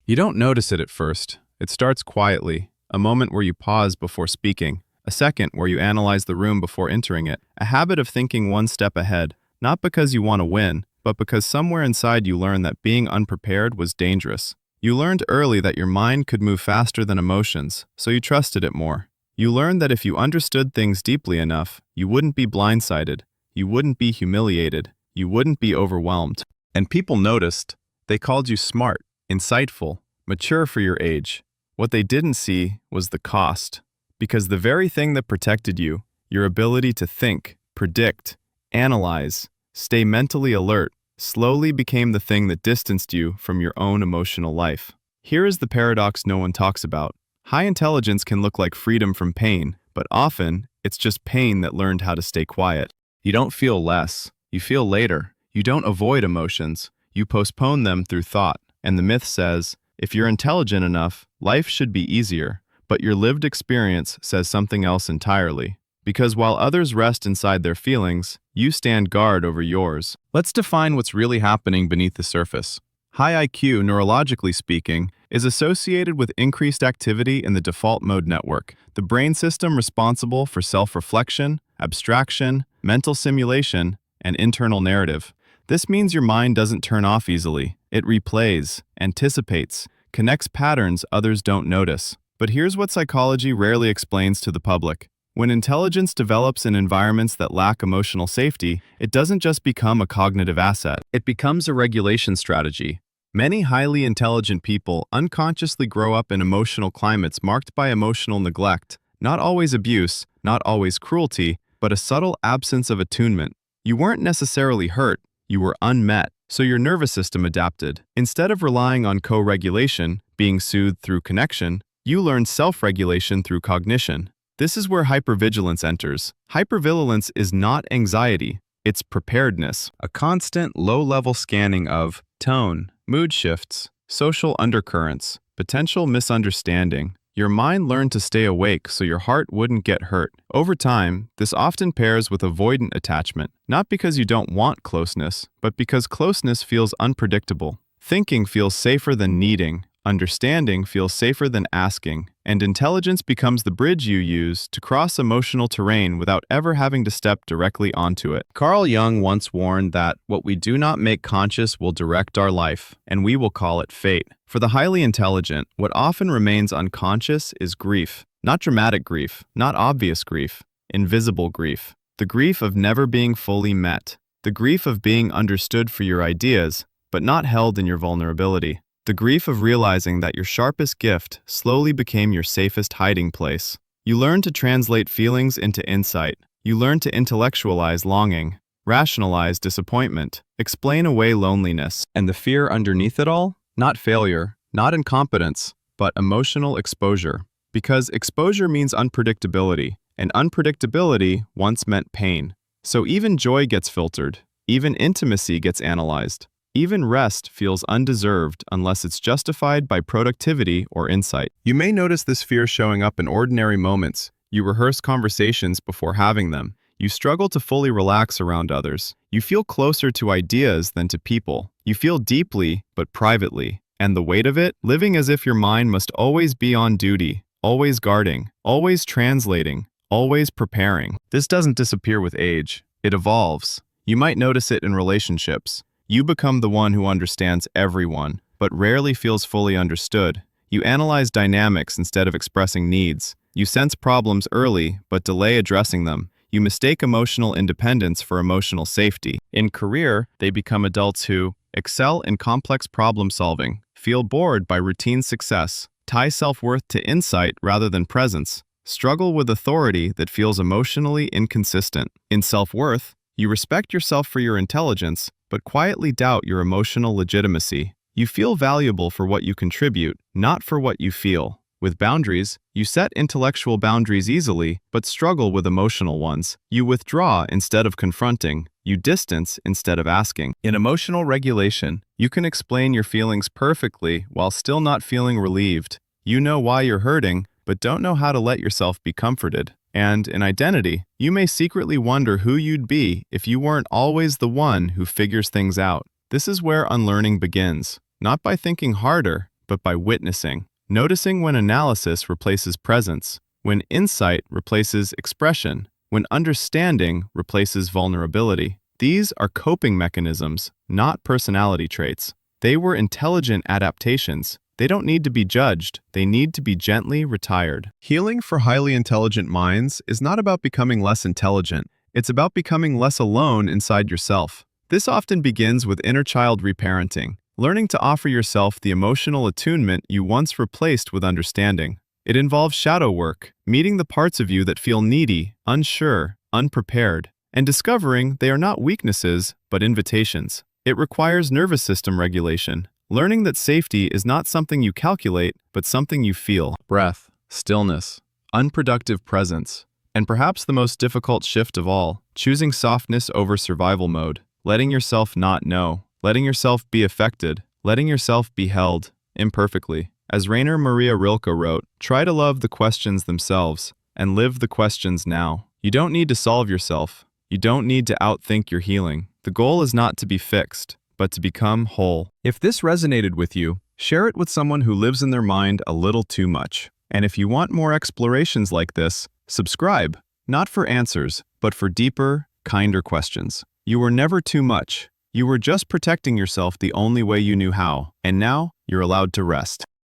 You don't notice it at first. It starts quietly, a moment where you pause before speaking, a second where you analyze the room before entering it, a habit of thinking one step ahead, not because you want to win, but because somewhere inside you learn that being unprepared was dangerous. You learned early that your mind could move faster than emotions, so you trusted it more. You learned that if you understood things deeply enough, you wouldn't be blindsided, you wouldn't be humiliated, you wouldn't be overwhelmed. And people noticed. They called you smart, insightful, mature for your age. What they didn't see was the cost. Because the very thing that protected you, your ability to think, predict, analyze, stay mentally alert, slowly became the thing that distanced you from your own emotional life. Here is the paradox no one talks about. High intelligence can look like freedom from pain, but often, it's just pain that learned how to stay quiet. You don't feel less. You feel later. You don't avoid emotions. You postpone them through thought. And the myth says, if you're intelligent enough, life should be easier. But your lived experience says something else entirely. Because while others rest inside their feelings, you stand guard over yours. Let's define what's really happening beneath the surface. High IQ, neurologically speaking, is associated with increased activity in the default mode network, the brain system responsible for self-reflection, abstraction, mental simulation, and internal narrative. This means your mind doesn't turn off easily. It replays, anticipates, connects patterns others don't notice. But here's what psychology rarely explains to the public. When intelligence develops in environments that lack emotional safety, it doesn't just become a cognitive asset. It becomes a regulation strategy. Many highly intelligent people unconsciously grow up in emotional climates marked by emotional neglect, not always abuse, not always cruelty, but a subtle absence of attunement. You weren't necessarily hurt, you were unmet, so your nervous system adapted. Instead of relying on co-regulation, being soothed through connection, you learned self-regulation through cognition. This is where hypervigilance enters. Hypervigilance is not anxiety, it's preparedness, a constant low-level scanning of tone, mood shifts, social undercurrents, potential misunderstanding. Your mind learned to stay awake so your heart wouldn't get hurt. Over time, this often pairs with avoidant attachment, not because you don't want closeness, but because closeness feels unpredictable. Thinking feels safer than needing. Understanding feels safer than asking, and intelligence becomes the bridge you use to cross emotional terrain without ever having to step directly onto it. Carl Jung once warned that what we do not make conscious will direct our life, and we will call it fate. For the highly intelligent, what often remains unconscious is grief. Not dramatic grief, not obvious grief, invisible grief. The grief of never being fully met. The grief of being understood for your ideas, but not held in your vulnerability. The grief of realizing that your sharpest gift slowly became your safest hiding place. You learned to translate feelings into insight. You learned to intellectualize longing, rationalize disappointment, explain away loneliness. And the fear underneath it all? Not failure, not incompetence, but emotional exposure. Because exposure means unpredictability, and unpredictability once meant pain. So even joy gets filtered, even intimacy gets analyzed. Even rest feels undeserved unless it's justified by productivity or insight. You may notice this fear showing up in ordinary moments. You rehearse conversations before having them. You struggle to fully relax around others. You feel closer to ideas than to people. You feel deeply, but privately. And the weight of it? Living as if your mind must always be on duty, always guarding, always translating, always preparing. This doesn't disappear with age. It evolves. You might notice it in relationships. You become the one who understands everyone, but rarely feels fully understood. You analyze dynamics instead of expressing needs. You sense problems early, but delay addressing them. You mistake emotional independence for emotional safety. In career, they become adults who excel in complex problem solving, feel bored by routine success, tie self-worth to insight rather than presence, struggle with authority that feels emotionally inconsistent. In self-worth, you respect yourself for your intelligence, but quietly doubt your emotional legitimacy. You feel valuable for what you contribute, not for what you feel. With boundaries, you set intellectual boundaries easily, but struggle with emotional ones. You withdraw instead of confronting. You distance instead of asking. In emotional regulation, you can explain your feelings perfectly while still not feeling relieved. You know why you're hurting, but don't know how to let yourself be comforted. And in identity, you may secretly wonder who you'd be if you weren't always the one who figures things out. This is where unlearning begins, not by thinking harder, but by witnessing. Noticing when analysis replaces presence, when insight replaces expression, when understanding replaces vulnerability. These are coping mechanisms, not personality traits. They were intelligent adaptations. They don't need to be judged. They need to be gently retired. Healing for highly intelligent minds is not about becoming less intelligent. It's about becoming less alone inside yourself. This often begins with inner child reparenting, learning to offer yourself the emotional attunement you once replaced with understanding. It involves shadow work, meeting the parts of you that feel needy, unsure, unprepared, and discovering they are not weaknesses, but invitations. It requires nervous system regulation, learning that safety is not something you calculate, but something you feel. Breath, stillness, unproductive presence, and perhaps the most difficult shift of all, choosing softness over survival mode, letting yourself not know, letting yourself be affected, letting yourself be held, imperfectly. As Rainer Maria Rilke wrote, try to love the questions themselves, and live the questions now. You don't need to solve yourself. You don't need to outthink your healing. The goal is not to be fixed, but to become whole. If this resonated with you, share it with someone who lives in their mind a little too much. And if you want more explorations like this, subscribe, not for answers, but for deeper, kinder questions. You were never too much. You were just protecting yourself the only way you knew how, and now you're allowed to rest.